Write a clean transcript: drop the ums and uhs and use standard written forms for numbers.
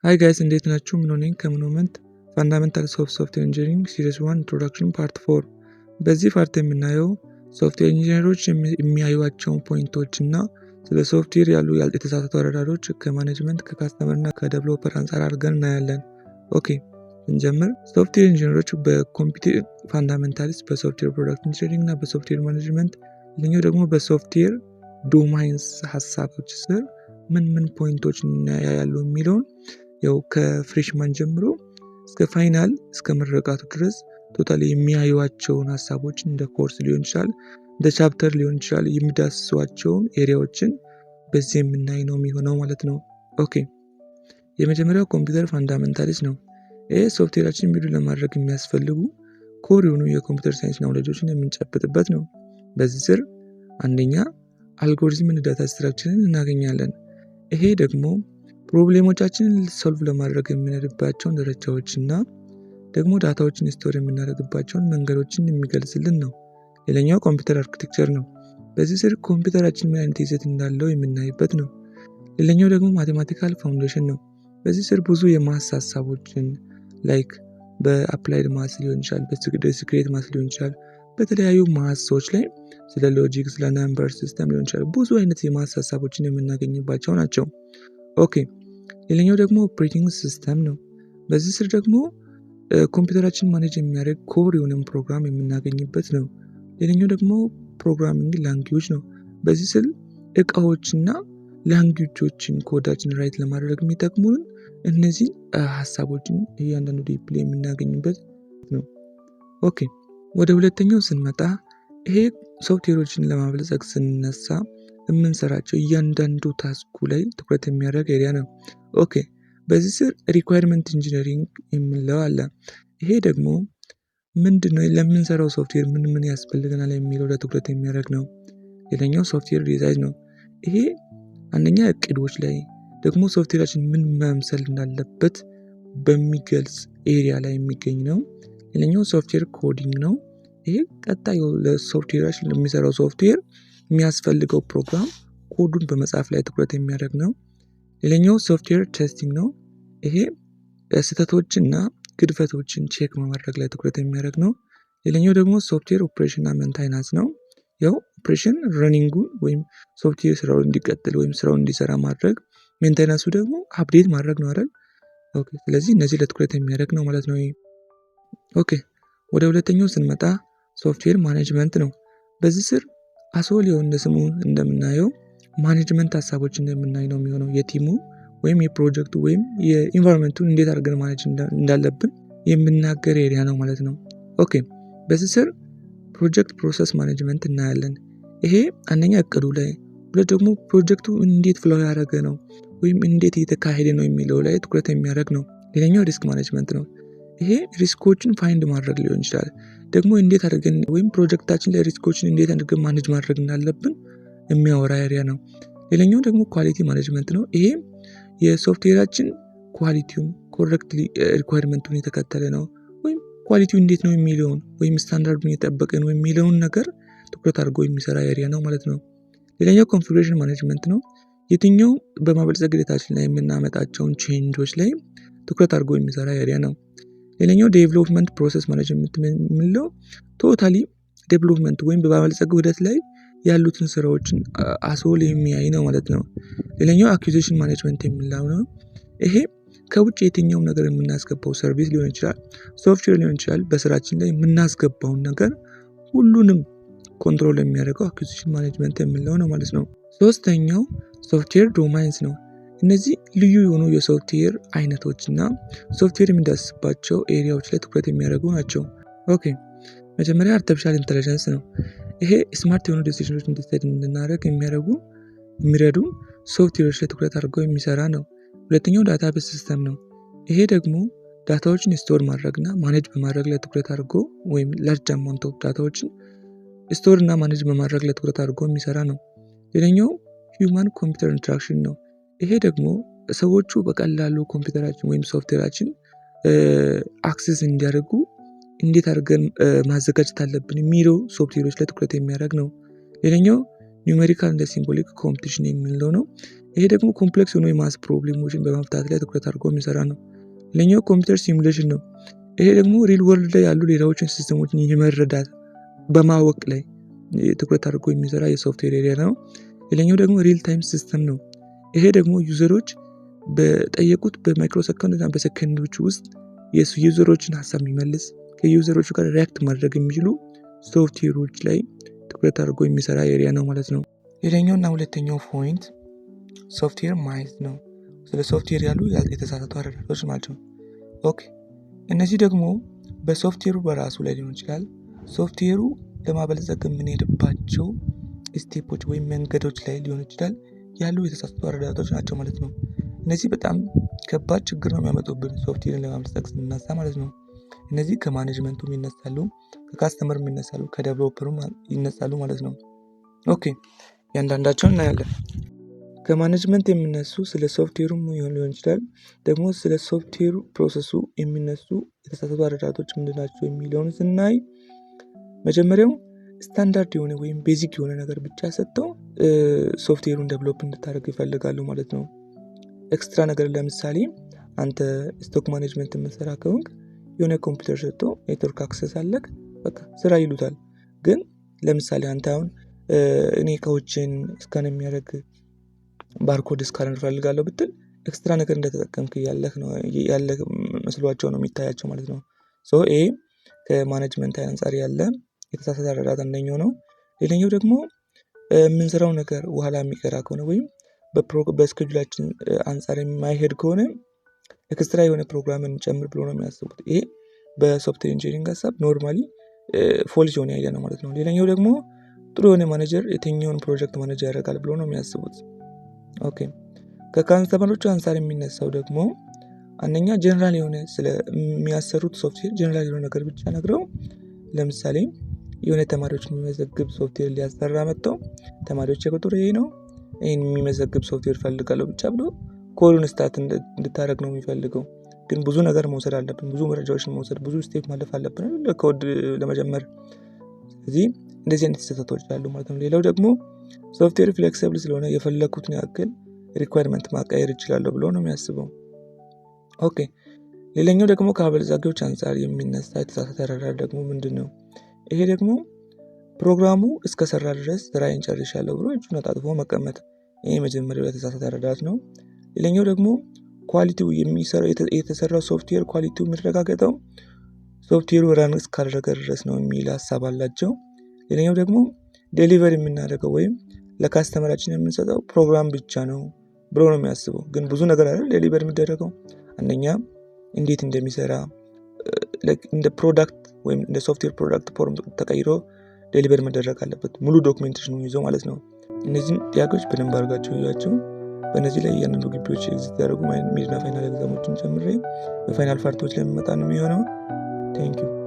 Hi guys, እንዴት ናችሁ? ምን ሆነኝ ከሞመንት ፋንዳሜንታልስ ኦፍ ሶፍትዌር ኢንጂነሪንግ ሲሪስ 1 ኢንትሮዳክሽን ፓርት 4። በዚህ ፓርት የምናየው ሶፍትዌር ኢንጂነሮች የሚያዩዋቸውን ፖይንቶች እና ስለ ሶፍትዌር ያሉ የተሳሳቱ አረዳዶች ከማኔጅመንት ከካስተመር እና ከዴቨሎፐር አንፃር አድርገን እናያለን። ኦኬ እንጀምር። ሶፍትዌር ኢንጂነሮች በኮምፒውተር ፋንዳሜንታልስ፣ በሶፍትዌር ፕሮዳክት ኢንጂነሪንግ እና በሶፍትዌር ማኔጅመንት፣ ሌላኛው ደግሞ በሶፍትዌር ዶማይንስ ሀሳቦች ስር ምን ፖይንቶች እናያሉ የሚለውን ያው ከፍሬሽማን ጀምሮ እስከ ፋይናል እስከ ምረቃቱ ድረስ ቶታሊ የሚያዩዋቸውን ሀሳቦችን እንደ ኮርስ ሊሆን ይችላል፣ እንደ ቻፕተር ሊሆን ይችላል፣ የሚዳስሷቸውን ኤሪያዎችን በዚህ የምናይ ነው የሚሆነው ማለት ነው። ኦኬ የመጀመሪያው ኮምፒውተር ፋንዳሜንታልስ ነው። ይህ ሶፍትዌራችን ቢልድ ለማድረግ የሚያስፈልጉ ኮር የሆኑ የኮምፒውተር ሳይንስ ናውሌጆችን የምንጨብጥበት ነው። በዚህ ስር አንደኛ አልጎሪዝም ዳታ ስትራክቸርን እናገኛለን። ይሄ ደግሞ ፕሮብሌሞቻችንን ሶልቭ ለማድረግ የምንሄድባቸውን ደረጃዎች እና ደግሞ ዳታዎችን ስቶር የምናደርግባቸውን መንገዶችን የሚገልጽልን ነው። ሌላኛው ኮምፒውተር አርኪቴክቸር ነው። በዚህ ስር ኮምፒውተራችን ምን አይነት ይዘት እንዳለው የምናይበት ነው። ሌላኛው ደግሞ ማቴማቲካል ፋውንዴሽን ነው። በዚህ ስር ብዙ የማስ ሀሳቦችን ላይክ በአፕላይድ ማስ ሊሆን ይችላል፣ በዲስክሬት ማስ ሊሆን ይችላል፣ በተለያዩ ማሶች ላይ ስለ ሎጂክ፣ ስለ ነምበር ሲስተም ሊሆን ይችላል፣ ብዙ አይነት የማስ ሀሳቦችን የምናገኝባቸው ናቸው። ኦኬ ሌላኛው ደግሞ ኦፕሬቲንግ ሲስተም ነው። በዚህ ስር ደግሞ ኮምፒውተራችን ማኔጅ የሚያደርግ ኮር የሆነን ፕሮግራም የምናገኝበት ነው። ሌላኛው ደግሞ ፕሮግራሚንግ ላንጉዌጅ ነው። በዚህ ስር እቃዎችና ላንጉዌጆችን ኮዳችን ራይት ለማድረግ የሚጠቅሙን እነዚህ ሀሳቦችን እያንዳንዱ ዲፕሌይ የምናገኝበት ነው። ኦኬ ወደ ሁለተኛው ስንመጣ ይሄ ሶፍትዌሮችን ለማበልጸግ ስንነሳ የምንሰራቸው እያንዳንዱ ታስኩ ላይ ትኩረት የሚያደርግ ኤሪያ ነው። ኦኬ በዚህ ስር ሪኳየርመንት ኢንጂነሪንግ የምንለው አለ። ይሄ ደግሞ ምንድነው? ለምንሰራው ሶፍትዌር ምን ያስፈልገናል የሚለው ላይ ትኩረት የሚያደርግ ነው። ሌላኛው ሶፍትዌር ዲዛይን ነው። ይሄ አንደኛ እቅዶች ላይ ደግሞ ሶፍትዌራችን ምን መምሰል እንዳለበት በሚገልጽ ኤሪያ ላይ የሚገኝ ነው። ሌላኛው ሶፍትዌር ኮዲንግ ነው። ይሄ ቀጣይ ለሶፍትዌራችን ለሚሰራው ሶፍትዌር የሚያስፈልገው ፕሮግራም ኮዱን በመጻፍ ላይ ትኩረት የሚያደርግ ነው። ሌላኛው ሶፍትዌር ቴስቲንግ ነው። ይሄ ስህተቶችና ግድፈቶችን ቼክ በማድረግ ላይ ትኩረት የሚያደርግ ነው። ሌላኛው ደግሞ ሶፍትዌር ኦፕሬሽን እና ሜንቴናንስ ነው። ያው ኦፕሬሽን ረኒንጉን ወይም ሶፍትዌር ስራውን እንዲቀጥል ወይም ስራውን እንዲሰራ ማድረግ፣ ሜንቴናንሱ ደግሞ አፕዴት ማድረግ ነው አይደል? ኦኬ ስለዚህ እነዚህ ለትኩረት የሚያደርግ ነው ማለት ነው። ኦኬ ወደ ሁለተኛው ስንመጣ ሶፍትዌር ማኔጅመንት ነው። በዚህ ስር አሶሊዮ እንደ ስሙ እንደምናየው ማኔጅመንት ሀሳቦች እንደምናይ ነው የሚሆነው። የቲሙ ወይም የፕሮጀክቱ ወይም የኢንቫይሮንመንቱን እንዴት አድርገን ማኔጅ እንዳለብን የምናገር ኤሪያ ነው ማለት ነው። ኦኬ በዚህ ስር ፕሮጀክት ፕሮሰስ ማኔጅመንት እናያለን። ይሄ አንደኛ እቅዱ ላይ፣ ሁለት ደግሞ ፕሮጀክቱ እንዴት ፍሎው ያደረገ ነው ወይም እንዴት እየተካሄደ ነው የሚለው ላይ ትኩረት የሚያደርግ ነው። ሌላኛው ሪስክ ማኔጅመንት ነው። ይሄ ሪስኮችን ፋይንድ ማድረግ ሊሆን ይችላል፣ ደግሞ እንዴት አድርገን ወይም ፕሮጀክታችን ላይ ሪስኮችን እንዴት አድርገን ማኔጅ ማድረግ እንዳለብን የሚያወራ ኤሪያ ነው። ሌላኛው ደግሞ ኳሊቲ ማኔጅመንት ነው። ይሄ የሶፍትዌራችን ኳሊቲውን ኮሬክትሊ ሪኳየርመንቱን የተከተለ ነው ወይም ኳሊቲው እንዴት ነው የሚለውን ወይም ስታንዳርዱን የጠበቀ ነው የሚለውን ነገር ትኩረት አድርጎ የሚሰራ ኤሪያ ነው ማለት ነው። ሌላኛው ኮንፊጉሬሽን ማኔጅመንት ነው። የትኛው በማበልጸግ ሂደታችን ላይ የምናመጣቸውን ቼንጆች ላይ ትኩረት አድርጎ የሚሰራ ኤሪያ ነው። ሌላኛው ዴቨሎፕመንት ፕሮሰስ ማኔጅመንት የምንለው ቶታሊ ዴቨሎፕመንት ወይም በማበልጸግ ሂደት ላይ ያሉትን ስራዎችን አሶል የሚያይ ነው ማለት ነው። ሌላኛው አኩዚሽን ማኔጅመንት የምንለው ነው። ይሄ ከውጭ የትኛውም ነገር የምናስገባው ሰርቪስ ሊሆን ይችላል፣ ሶፍትዌር ሊሆን ይችላል፣ በስራችን ላይ የምናስገባውን ነገር ሁሉንም ኮንትሮል የሚያደርገው አኩዚሽን ማኔጅመንት የምንለው ነው ማለት ነው። ሶስተኛው ሶፍትዌር ዶማይንስ ነው። እነዚህ ልዩ የሆኑ የሶፍትዌር አይነቶች እና ሶፍትዌር የሚዳስባቸው ኤሪያዎች ላይ ትኩረት የሚያደርጉ ናቸው። ኦኬ መጀመሪያ አርቲፊሻል ኢንተለጀንስ ነው። ይሄ ስማርት የሆኑ ዲሲዥኖች እንዲሰጥ እንድናደርግ የሚረዱ ሶፍትዌሮች ላይ ትኩረት አድርገው የሚሰራ ነው። ሁለተኛው ዳታቤዝ ሲስተም ነው። ይሄ ደግሞ ዳታዎችን ስቶር ማድረግና ማኔጅ በማድረግ ላይ ትኩረት አድርጎ ወይም ላርጅ አማውንት ኦፍ ዳታዎችን ስቶር እና ማኔጅ በማድረግ ላይ ትኩረት አድርጎ የሚሰራ ነው። ሌላኛው ሂውማን ኮምፒውተር ኢንተራክሽን ነው። ይሄ ደግሞ ሰዎቹ በቀላሉ ኮምፒውተራችን ወይም ሶፍትዌራችን አክሰስ እንዲያደርጉ እንዴት አድርገን ማዘጋጀት አለብን የሚለው ሶፍትዌሮች ላይ ትኩረት የሚያደርግ ነው። ሌላኛው ኒውሜሪካል እንደ ሲምቦሊክ ኮምፒቲሽን የሚለው ነው። ይሄ ደግሞ ኮምፕሌክስ የሆኑ የማስ ፕሮብሌሞችን በመፍታት ላይ ትኩረት አድርጎ የሚሰራ ነው። ሌላኛው ኮምፒውተር ሲሙሌሽን ነው። ይሄ ደግሞ ሪል ወርልድ ላይ ያሉ ሌላዎችን ሲስተሞችን የመረዳት በማወቅ ላይ ትኩረት አድርጎ የሚሰራ የሶፍትዌር ኤሪያ ነው። ሌላኛው ደግሞ ሪል ታይም ሲስተም ነው። ይሄ ደግሞ ዩዘሮች በጠየቁት በማይክሮ ሰከንድ እና በሰከንዶች ውስጥ የዩዘሮችን ሀሳብ የሚመልስ ከዩዘሮቹ ጋር ሪያክት ማድረግ የሚችሉ ሶፍትዌሮች ላይ ትኩረት አድርጎ የሚሰራ ኤሪያ ነው ማለት ነው። ሌላኛው እና ሁለተኛው ፖይንት ሶፍትዌር ማይዝ ነው። ስለ ሶፍትዌር ያሉ የተሳሳቱ አረዳዶች ማለት ነው። ኦኬ እነዚህ ደግሞ በሶፍትዌሩ በራሱ ላይ ሊሆን ይችላል፣ ሶፍትዌሩ ለማበልጸግ የምንሄድባቸው ስቴፖች ወይም መንገዶች ላይ ሊሆን ይችላል ያሉ የተሳሳቱ አረዳዶች ናቸው ማለት ነው። እነዚህ በጣም ከባድ ችግር ነው የሚያመጡብን ሶፍትዌርን ለማበልጸግ ስንነሳ ማለት ነው። እነዚህ ከማኔጅመንቱም ይነሳሉ፣ ከካስተመርም ይነሳሉ፣ ከዴቨሎፐሩም ይነሳሉ ማለት ነው። ኦኬ ያንዳንዳቸውን እናያለን። ከማኔጅመንት የሚነሱ ስለ ሶፍትዌሩ ሊሆን ይችላል፣ ደግሞ ስለ ሶፍትዌሩ ፕሮሰሱ የሚነሱ የተሳሳቱ አረዳዶች ምንድናቸው የሚለውን ስናይ መጀመሪያው ስታንዳርድ የሆነ ወይም ቤዚክ የሆነ ነገር ብቻ ሰጥተው ሶፍትዌሩን ዴቨሎፕ እንድታደርግ ይፈልጋሉ ማለት ነው። ኤክስትራ ነገር ለምሳሌ አንተ ስቶክ ማኔጅመንት የምትሰራ ከሆንክ የሆነ ኮምፒውተር ሰጥቶ ኔትወርክ አክሰስ አለክ በቃ ስራ ይሉታል። ግን ለምሳሌ አንተ አሁን እኔ እቃዎችን ስካን የሚያደርግ ባርኮድ ስካነር ፈልጋለሁ ብትል ኤክስትራ ነገር እንደተጠቀምክ ያለህ መስሏቸው ነው የሚታያቸው ማለት ነው። ይሄ ከማኔጅመንት አንፃር ያለ የተሳሳተ አረዳድ አንደኛው ነው። ሌላኛው ደግሞ የምንሰራው ነገር በኋላ የሚቀራ ከሆነ ወይም በስኬጁላችን አንፃር የማይሄድ ከሆነ ኤክስትራ የሆነ ፕሮግራምን ጨምር ብሎ ነው የሚያስቡት። ይሄ በሶፍትዌር ኢንጂነሪንግ ሀሳብ ኖርማሊ ፎልስ የሆነ አይዲያ ነው ማለት ነው። ሌላኛው ደግሞ ጥሩ የሆነ ማኔጀር የትኛውን ፕሮጀክት ማኔጅ ያደርጋል ብሎ ነው የሚያስቡት። ኦኬ ከካስተመሮቹ አንፃር የሚነሳው ደግሞ አንደኛ ጀነራል የሆነ ስለሚያሰሩት ሶፍትዌር ጀነራል የሆነ ነገር ብቻ ነግረው፣ ለምሳሌ የሆነ ተማሪዎችን የሚመዘግብ ሶፍትዌር ሊያሰራ መጥተው ተማሪዎች የቁጥር ይሄ ነው ይሄን የሚመዘግብ ሶፍትዌር ፈልጋለሁ ብቻ ብሎ ኮዱን ስታርት እንድታደርግ ነው የሚፈልገው። ግን ብዙ ነገር መውሰድ አለብን፣ ብዙ መረጃዎችን መውሰድ፣ ብዙ ስቴፕ ማለፍ አለብን ኮድ ለመጀመር። ስለዚህ እንደዚህ አይነት ስህተቶች አሉ ማለት ነው። ሌላው ደግሞ ሶፍትዌር ፍሌክሲብል ስለሆነ የፈለኩትን ያክል ሪኳየርመንት ማቀየር ይችላለሁ ብሎ ነው የሚያስበው። ኦኬ ሌላኛው ደግሞ ከአበልጻጊዎች አንፃር የሚነሳ የተሳሳተ አረዳድ ደግሞ ምንድነው? ይሄ ደግሞ ፕሮግራሙ እስከሰራ ድረስ ስራዬን ጨርሻለሁ ብሎ እጁን አጣጥፎ መቀመጥ። ይሄ መጀመሪያው የተሳሳተ አረዳድ ነው። ሌላኛው ደግሞ ኳሊቲው የተሰራው ሶፍትዌር ኳሊቲው የሚረጋገጠው ሶፍትዌሩ ራን እስካደረገ ድረስ ነው የሚል ሀሳብ አላቸው። ሌላኛው ደግሞ ዴሊቨር የምናደርገው ወይም ለካስተመራችን የምንሰጠው ፕሮግራም ብቻ ነው ብሎ ነው የሚያስበው። ግን ብዙ ነገር አይደል ዴሊቨር የሚደረገው። አንደኛ እንዴት እንደሚሰራ እንደ ፕሮዳክት ወይም እንደ ሶፍትዌር ፕሮዳክት ፎርም ተቀይሮ ዴሊቨር መደረግ አለበት፣ ሙሉ ዶክሜንቴሽኑን ይዞ ማለት ነው። እነዚህን ጥያቄዎች በደንብ አድርጋችሁ ይዟቸው። በእነዚህ ላይ ያንዱ ግቢዎች ኤግዚስት ያደርጉ ሚድና ፋይናል ኤግዛሞችን ጨምሬ በፋይናል ፓርቶች ላይ የሚመጣ ነው የሚሆነው። ቴንክ ዩ